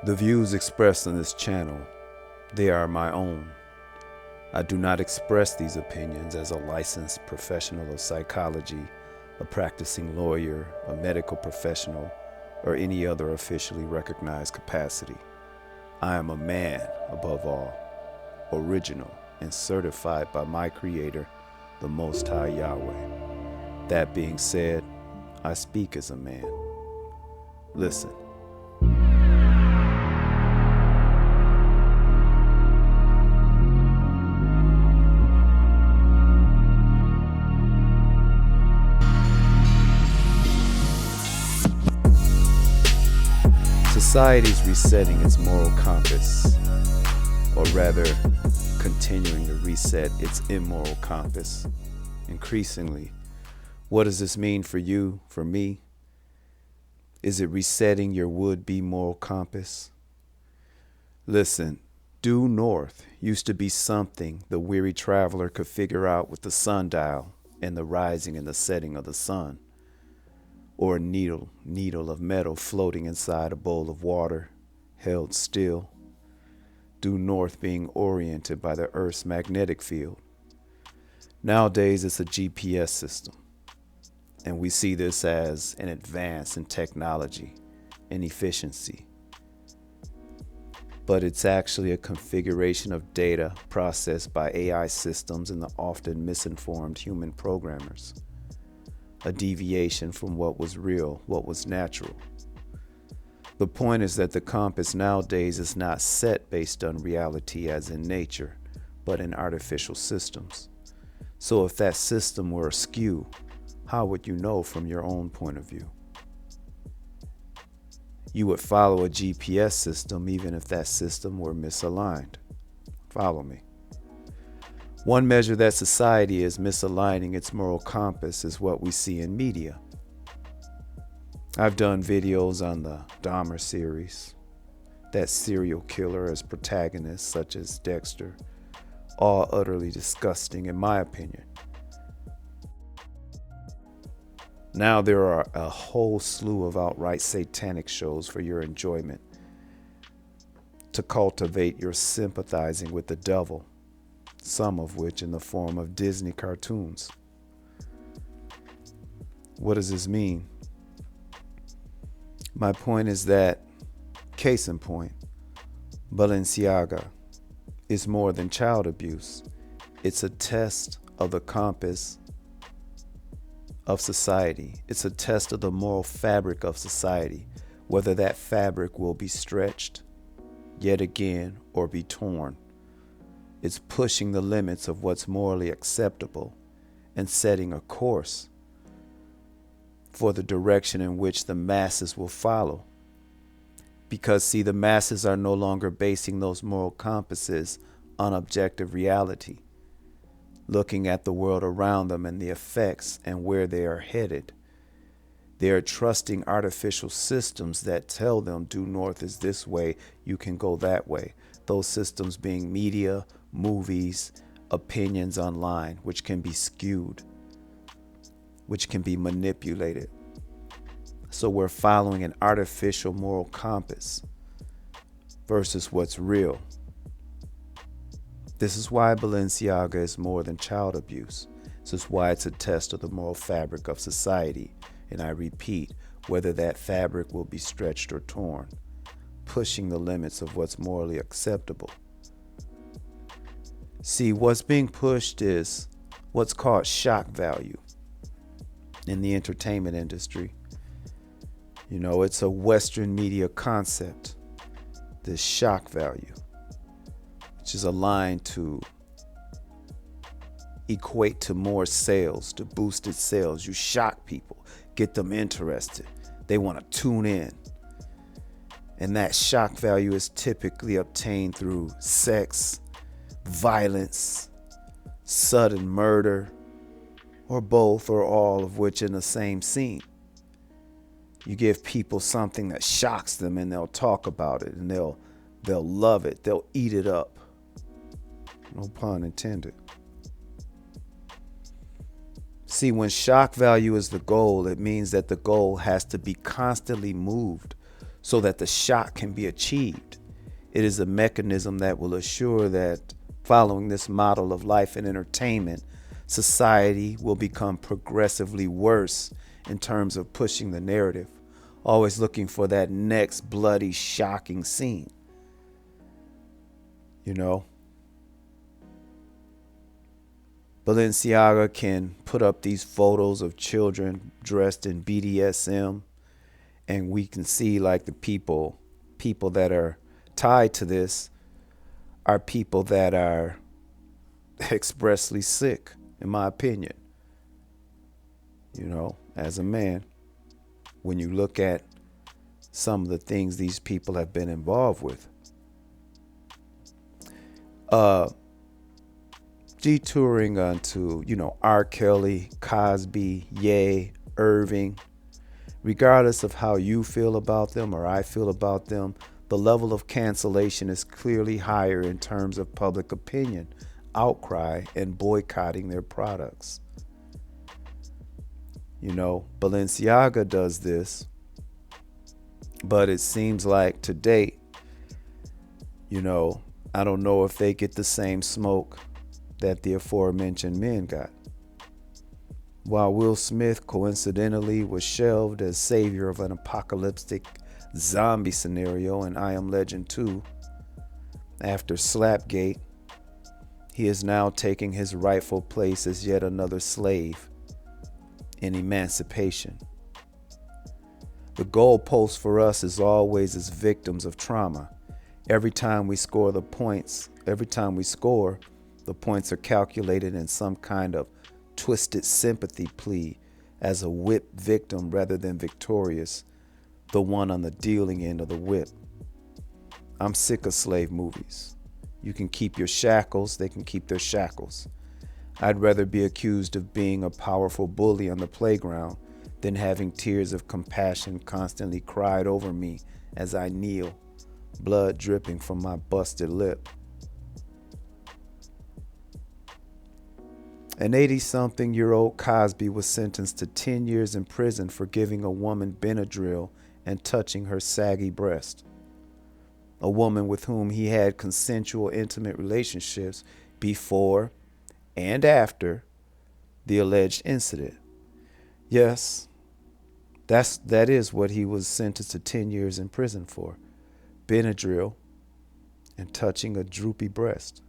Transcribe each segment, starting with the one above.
The views expressed on this channel, they are my own. I do not express these opinions as a licensed professional of psychology, a practicing lawyer, a medical professional, or any other officially recognized capacity. I am a man, above all, original and certified by my Creator, the Most High Yahweh. That being said, I speak as a man. Listen. Society's resetting its moral compass, or rather, continuing to reset its immoral compass. Increasingly, what does this mean for you, for me? Is it resetting your would-be moral compass? Listen, due north used to be something the weary traveler could figure out with the sundial and the rising and the setting of the sun, or a needle of metal floating inside a bowl of water, held still, due north being oriented by the Earth's magnetic field. Nowadays, it's a GPS system, and we see this as an advance in technology and efficiency. But it's actually a configuration of data processed by AI systems and the often misinformed human programmers. A deviation from what was real, what was natural. The point is that the compass nowadays is not set based on reality as in nature, but in artificial systems. So if that system were askew, how would you know from your own point of view? You would follow a GPS system even if that system were misaligned. Follow me. One measure that society is misaligning its moral compass is what we see in media. I've done videos on the Dahmer series, that serial killer as protagonists such as Dexter, all utterly disgusting in my opinion. Now there are a whole slew of outright satanic shows for your enjoyment to cultivate your sympathizing with the devil, some of which in the form of Disney cartoons. What does this mean? My point is that, case in point, Balenciaga is more than child abuse. It's a test of the compass of society. It's a test of the moral fabric of society, whether that fabric will be stretched yet again or be torn. It's pushing the limits of what's morally acceptable and setting a course for the direction in which the masses will follow. Because, see, the masses are no longer basing those moral compasses on objective reality, looking at the world around them and the effects and where they are headed. They are trusting artificial systems that tell them due north is this way, you can go that way. Those systems being media, movies, opinions online, which can be skewed, which can be manipulated. So we're following an artificial moral compass versus what's real. This is why Balenciaga is more than child abuse. This is why it's a test of the moral fabric of society. And I repeat, whether that fabric will be stretched or torn, pushing the limits of what's morally acceptable. See, what's being pushed is what's called shock value in the entertainment industry. You know, it's a Western media concept, this shock value, which is aligned to equate to more sales, to boosted sales. You shock people, get them interested. They want to tune in. And that shock value is typically obtained through sex, violence, sudden murder, or both or all of which in the same scene. You give people something that shocks them and they'll talk about it and they'll love it. They'll eat it up. No pun intended. See, when shock value is the goal, it means that the goal has to be constantly moved so that the shock can be achieved. It is a mechanism that will assure that following this model of life and entertainment, society will become progressively worse in terms of pushing the narrative, always looking for that next bloody, shocking scene. You know, Balenciaga can put up these photos of children dressed in BDSM, and we can see like the people that are tied to this are people that are expressly sick, in my opinion. You know, as a man, when you look at some of the things these people have been involved with. Detouring onto, R. Kelly, Cosby, Ye, Irving, regardless of how you feel about them or I feel about them, the level of cancellation is clearly higher in terms of public opinion, outcry, and boycotting their products. Balenciaga does this, but it seems like to date, I don't know if they get the same smoke that the aforementioned men got. While Will Smith coincidentally was shelved as savior of an apocalyptic zombie scenario in I Am Legend 2, after Slapgate, he is now taking his rightful place as yet another slave in emancipation. The goalpost for us is always as victims of trauma. Every time we score, the points are calculated in some kind of twisted sympathy plea as a whip victim rather than victorious, the one on the dealing end of the whip. I'm sick of slave movies. You can keep your shackles, they can keep their shackles. I'd rather be accused of being a powerful bully on the playground than having tears of compassion constantly cried over me as I kneel, blood dripping from my busted lip. An 80-something-year-old Cosby was sentenced to 10 years in prison for giving a woman Benadryl and touching her saggy breast. A woman with whom he had consensual intimate relationships before and after the alleged incident. Yes, that is what he was sentenced to 10 years in prison for. Benadryl and touching a droopy breast.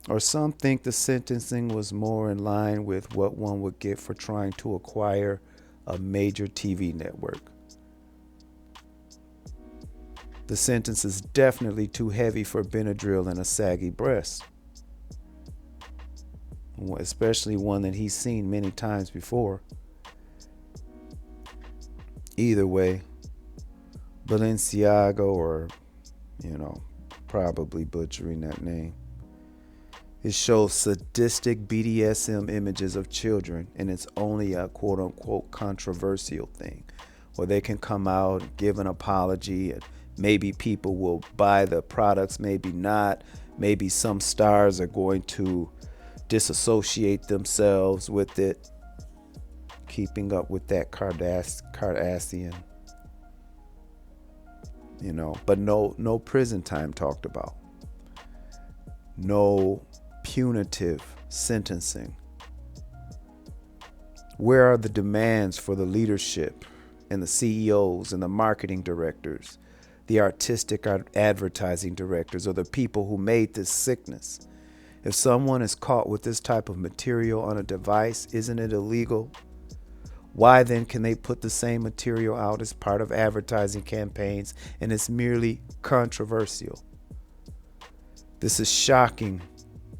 Or some think the sentencing was more in line with what one would get for trying to acquire a major TV network. The sentence is definitely too heavy for Benadryl and a saggy breast, especially one that he's seen many times before. Either way, Balenciaga, or, probably butchering that name, it shows sadistic BDSM images of children, and it's only a quote-unquote controversial thing, where they can come out, give an apology, and maybe people will buy the products, maybe not. Maybe some stars are going to disassociate themselves with it, keeping up with that Kardashian, but no prison time talked about. No punitive sentencing. Where are the demands for the leadership and the CEOs and the marketing directors, the artistic advertising directors, or the people who made this sickness? If someone is caught with this type of material on a device, isn't it illegal? Why then can they put the same material out as part of advertising campaigns and it's merely controversial? This is shocking,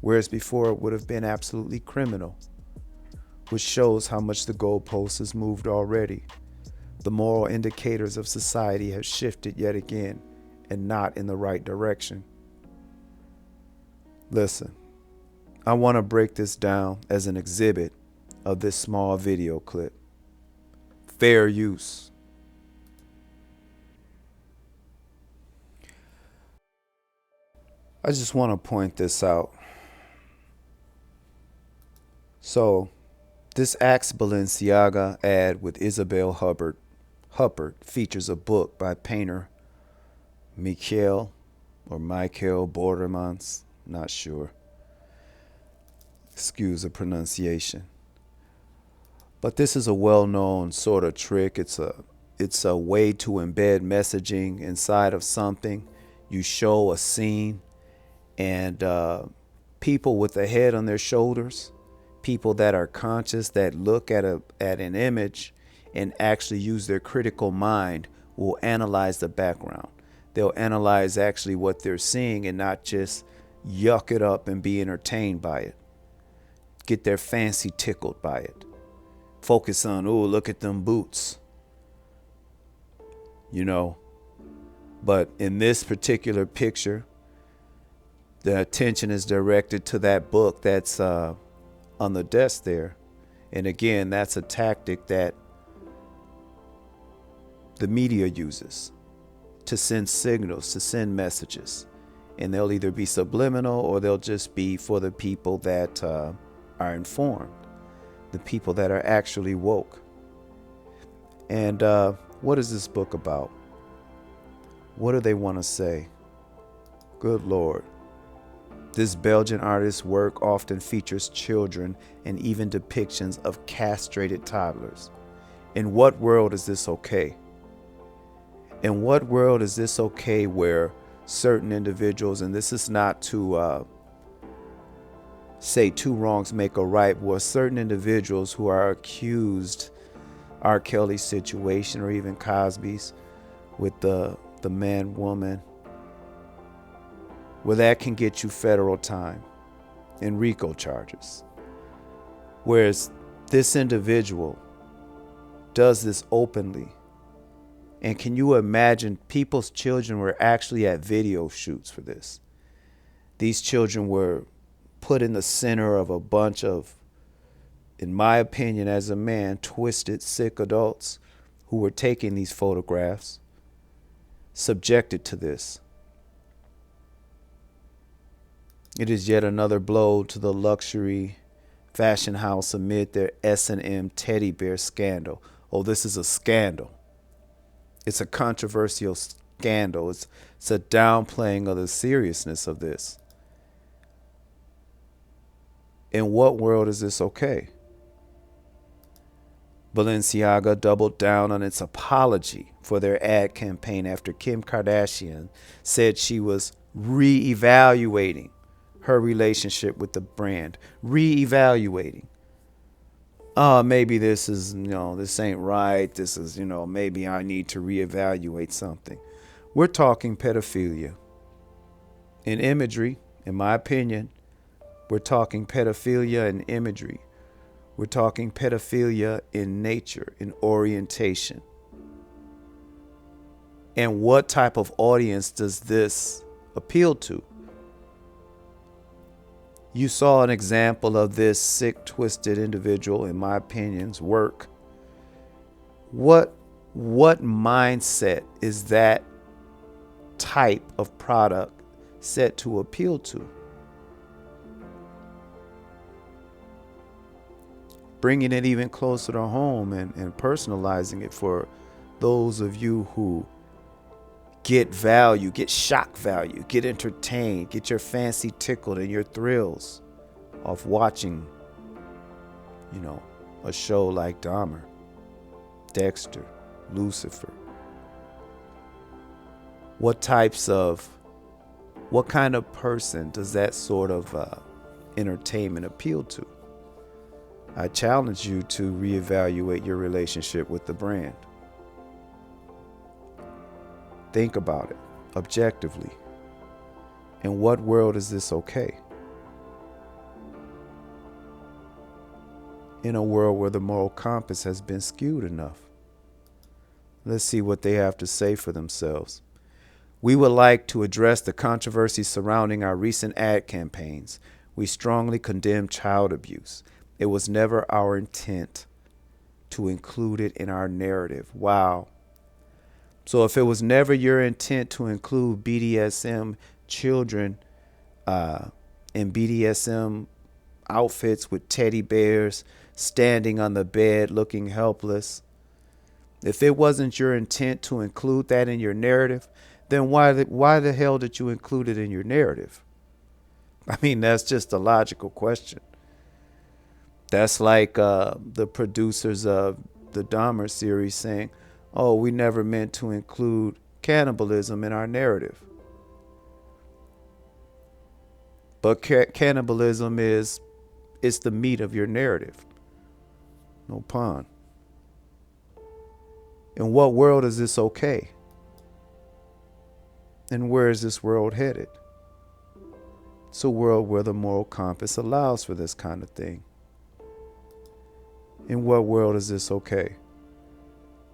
whereas before it would have been absolutely criminal, which shows how much the goalpost has moved already. The moral indicators of society have shifted yet again, and not in the right direction. Listen, I want to break this down as an exhibit of this small video clip. Fair use. I just want to point this out. So, this Axe Balenciaga ad with Isabel Hubbard Huppert features a book by painter Maketh or Michael Bordermans, not sure. Excuse the pronunciation. But this is a well-known sort of trick. It's a way to embed messaging inside of something. You show a scene, and people with a head on their shoulders, people that are conscious, that look at an image and actually use their critical mind, will analyze the background. They'll analyze actually what they're seeing and not just yuck it up and be entertained by it. Get their fancy tickled by it. Focus on, oh, look at them boots. You know, but in this particular picture, the attention is directed to that book that's on the desk there. And again, that's a tactic that the media uses to send signals, to send messages. And they'll either be subliminal or they'll just be for the people that are informed, the people that are actually woke. And what is this book about? What do they want to say? Good Lord. This Belgian artist's work often features children and even depictions of castrated toddlers. In what world is this okay? In what world is this okay where certain individuals, and this is not to say two wrongs make a right, where certain individuals who are accused, R. Kelly's situation or even Cosby's with the man woman, where that can get you federal time and RICO charges. Whereas this individual does this openly. And can you imagine, people's children were actually at video shoots for this. These children were put in the center of a bunch of, in my opinion, as a man, twisted, sick adults who were taking these photographs, subjected to this. It is yet another blow to the luxury fashion house amid their S&M teddy bear scandal. Oh, this is a scandal. It's a controversial scandal. It's a downplaying of the seriousness of this. In what world is this okay? Balenciaga doubled down on its apology for their ad campaign after Kim Kardashian said she was re-evaluating her relationship with the brand. Re-evaluating. Maybe this is, this ain't right. This is, maybe I need to reevaluate something. We're talking pedophilia. In imagery, in my opinion, we're talking pedophilia in imagery. We're talking pedophilia in nature, in orientation. And what type of audience does this appeal to? You saw an example of this sick, twisted individual, in my opinion's work. What mindset is that type of product set to appeal to? Bringing it even closer to home and personalizing it for those of you who get value, get shock value, get entertained, get your fancy tickled and your thrills off watching, a show like Dahmer, Dexter, Lucifer. What kind of person does that sort of entertainment appeal to? I challenge you to reevaluate your relationship with the brand. Think about it objectively. In what world is this okay? In a world where the moral compass has been skewed enough. Let's see what they have to say for themselves. We would like to address the controversy surrounding our recent ad campaigns. We strongly condemn child abuse. It was never our intent to include it in our narrative. Wow. So if it was never your intent to include BDSM children in BDSM outfits with teddy bears standing on the bed looking helpless, If it wasn't your intent to include that in your narrative, then why the hell did you include it in your narrative? I mean, that's just a logical question. That's like the producers of the Dahmer series saying, oh, we never meant to include cannibalism in our narrative. But cannibalism is the meat of your narrative. No pun. In what world is this okay? And where is this world headed? It's a world where the moral compass allows for this kind of thing. In what world is this okay?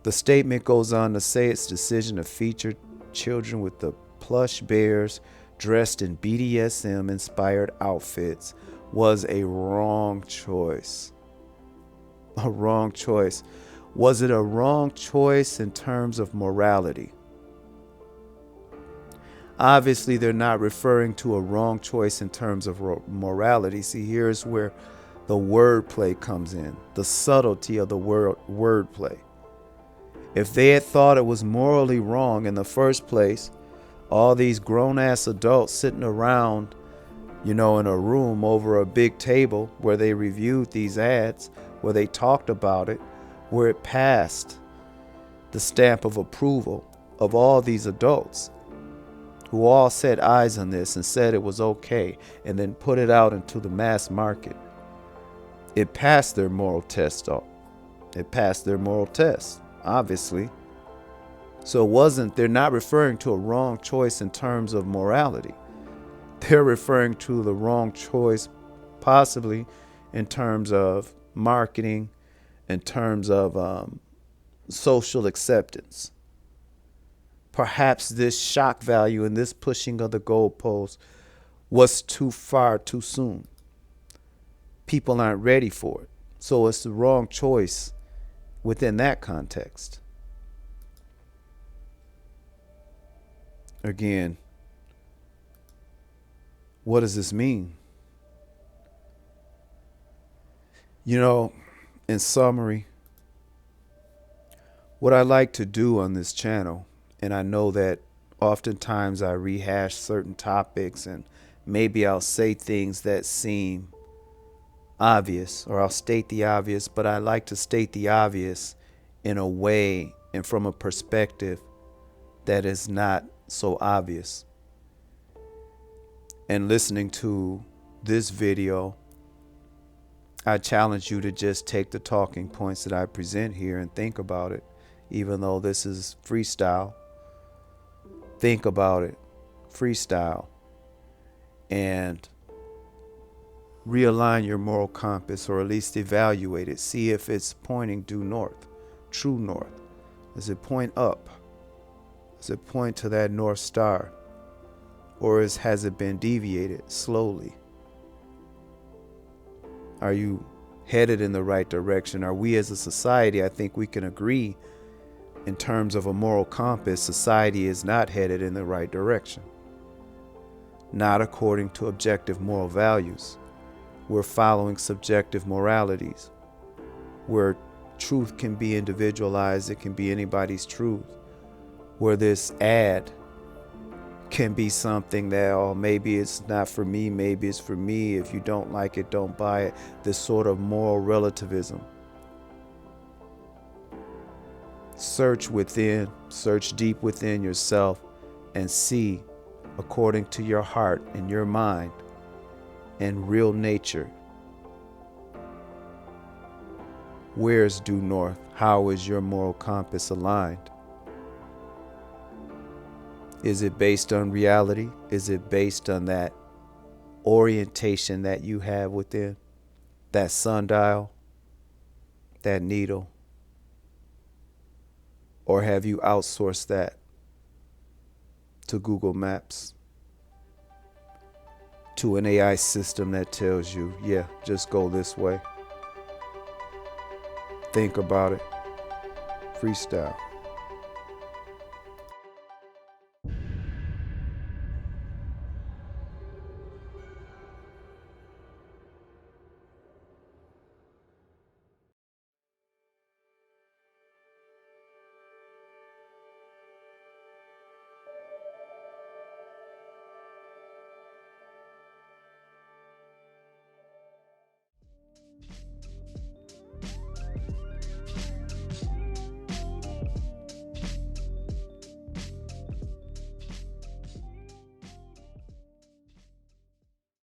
The statement goes on to say its decision to feature children with the plush bears dressed in BDSM-inspired outfits was a wrong choice. A wrong choice. Was it a wrong choice in terms of morality? Obviously, they're not referring to a wrong choice in terms of morality. See, here's where the wordplay comes in, the subtlety of the wordplay. If they had thought it was morally wrong in the first place, all these grown-ass adults sitting around, in a room over a big table where they reviewed these ads, where they talked about it, where it passed the stamp of approval of all these adults who all set eyes on this and said it was okay and then put it out into the mass market. It passed their moral test. It passed their moral test, obviously. So they're not referring to a wrong choice in terms of morality. They're referring to the wrong choice possibly in terms of marketing, in terms of social acceptance. Perhaps this shock value and this pushing of the goalpost was too far too soon. People aren't ready for it. So it's the wrong choice within that context. Again, what does this mean? In summary, what I like to do on this channel, and I know that oftentimes I rehash certain topics and maybe I'll say things that seem obvious, or I'll state the obvious, but I like to state the obvious in a way and from a perspective that is not so obvious. And listening to this video, I challenge you to just take the talking points that I present here and think about it. Even though this is freestyle, think about it, freestyle, and realign your moral compass, or at least evaluate it. See if it's pointing due north, true north. Does it point up? Does it point to that North Star? Or has it been deviated slowly? Are you headed in the right direction? Are we as a society, I think we can agree, in terms of a moral compass, society is not headed in the right direction. Not according to objective moral values. We're following subjective moralities, where truth can be individualized. It can be anybody's truth. Where this ad can be something that, oh, maybe it's not for me, maybe it's for me. If you don't like it, don't buy it. This sort of moral relativism. Search within, search deep within yourself and see, according to your heart and your mind and real nature, where's due north? How is your moral compass aligned? Is it based on reality? Is it based on that orientation that you have within? That sundial? That needle? Or have you outsourced that to Google Maps? To an AI system that tells you, yeah, just go this way. Think about it. Freestyle.